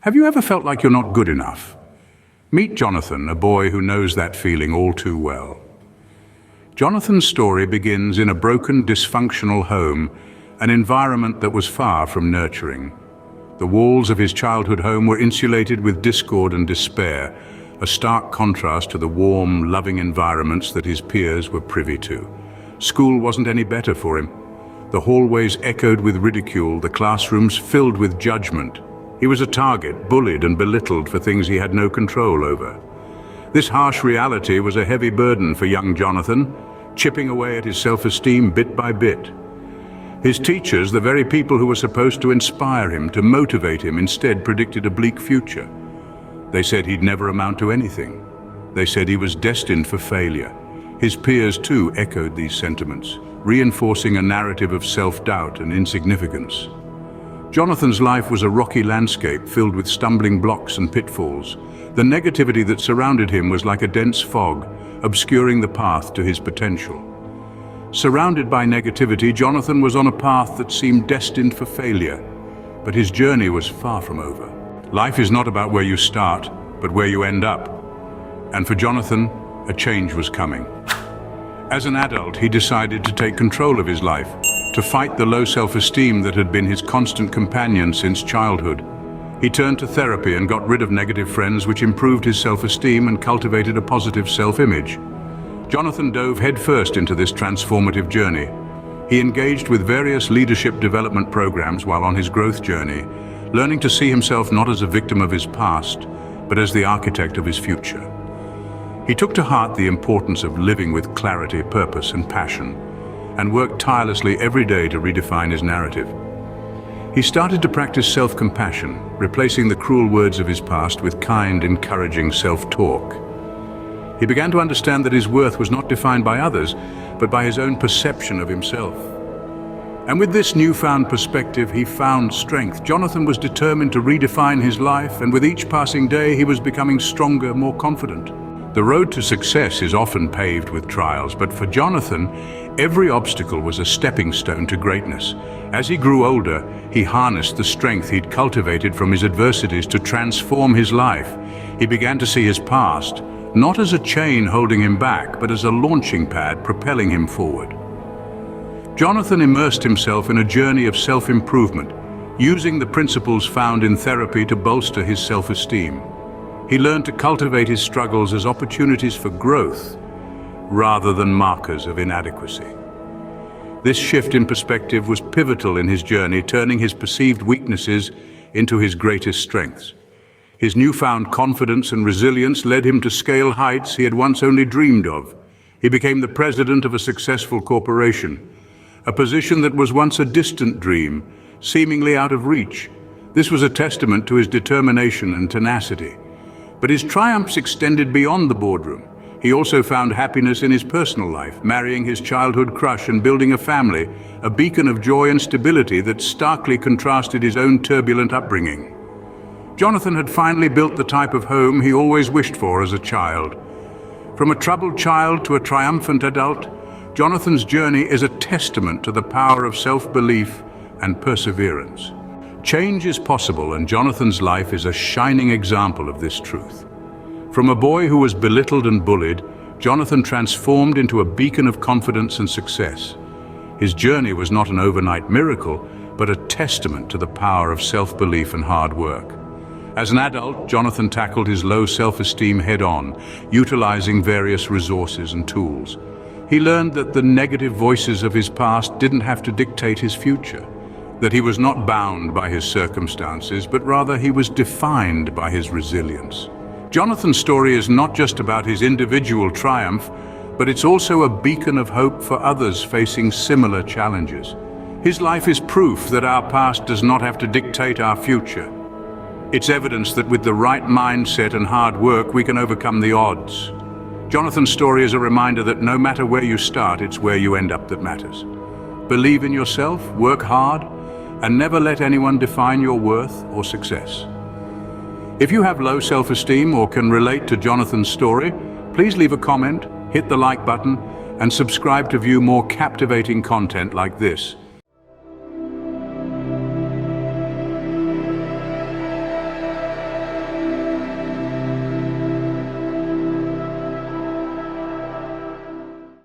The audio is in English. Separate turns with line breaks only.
Have you ever felt like you're not good enough? Meet Jonathan, a boy who knows that feeling all too well. Jonathan's story begins in a broken, dysfunctional home, an environment that was far from nurturing. The walls of his childhood home were insulated with discord and despair, a stark contrast to the warm, loving environments that his peers were privy to. School wasn't any better for him. The hallways echoed with ridicule, the classrooms filled with judgment. He was a target, bullied and belittled for things he had no control over. This harsh reality was a heavy burden for young Jonathan, chipping away at his self-esteem bit by bit. His teachers, the very people who were supposed to inspire him, to motivate him, instead predicted a bleak future. They said he'd never amount to anything. They said he was destined for failure. His peers too echoed these sentiments, reinforcing a narrative of self-doubt and insignificance. Jonathan's life was a rocky landscape filled with stumbling blocks and pitfalls. The negativity that surrounded him was like a dense fog, obscuring the path to his potential. Surrounded by negativity, Jonathan was on a path that seemed destined for failure, but his journey was far from over. Life is not about where you start, but where you end up. And for Jonathan, a change was coming. As an adult, he decided to take control of his life, to fight the low self-esteem that had been his constant companion since childhood. He turned to therapy and got rid of negative friends, which improved his self-esteem and cultivated a positive self-image. Jonathan dove headfirst into this transformative journey. He engaged with various leadership development programs while on his growth journey, learning to see himself not as a victim of his past, but as the architect of his future. He took to heart the importance of living with clarity, purpose, and passion, and worked tirelessly every day to redefine his narrative. He started to practice self-compassion, replacing the cruel words of his past with kind, encouraging self-talk. He began to understand that his worth was not defined by others, but by his own perception of himself. And with this newfound perspective, he found strength. Jonathan was determined to redefine his life, and with each passing day, he was becoming stronger, more confident. The road to success is often paved with trials, but for Jonathan, every obstacle was a stepping stone to greatness. As he grew older, he harnessed the strength he'd cultivated from his adversities to transform his life. He began to see his past, not as a chain holding him back, but as a launching pad propelling him forward. Jonathan immersed himself in a journey of self-improvement, using the principles found in therapy to bolster his self-esteem. He learned to cultivate his struggles as opportunities for growth, rather than markers of inadequacy. This shift in perspective was pivotal in his journey, turning his perceived weaknesses into his greatest strengths. His newfound confidence and resilience led him to scale heights he had once only dreamed of. He became the president of a successful corporation, a position that was once a distant dream, seemingly out of reach. This was a testament to his determination and tenacity. But his triumphs extended beyond the boardroom. He also found happiness in his personal life, marrying his childhood crush and building a family, a beacon of joy and stability that starkly contrasted his own turbulent upbringing. Jonathan had finally built the type of home he always wished for as a child. From a troubled child to a triumphant adult, Jonathan's journey is a testament to the power of self-belief and perseverance. Change is possible, and Jonathan's life is a shining example of this truth. From a boy who was belittled and bullied, Jonathan transformed into a beacon of confidence and success. His journey was not an overnight miracle, but a testament to the power of self-belief and hard work. As an adult, Jonathan tackled his low self-esteem head-on, utilizing various resources and tools. He learned that the negative voices of his past didn't have to dictate his future, that he was not bound by his circumstances, but rather he was defined by his resilience. Jonathan's story is not just about his individual triumph, but it's also a beacon of hope for others facing similar challenges. His life is proof that our past does not have to dictate our future. It's evidence that with the right mindset and hard work, we can overcome the odds. Jonathan's story is a reminder that no matter where you start, it's where you end up that matters. Believe in yourself, work hard, and never let anyone define your worth or success. If you have low self-esteem or can relate to Jonathan's story, please leave a comment, hit the like button, and subscribe to view more captivating content like this.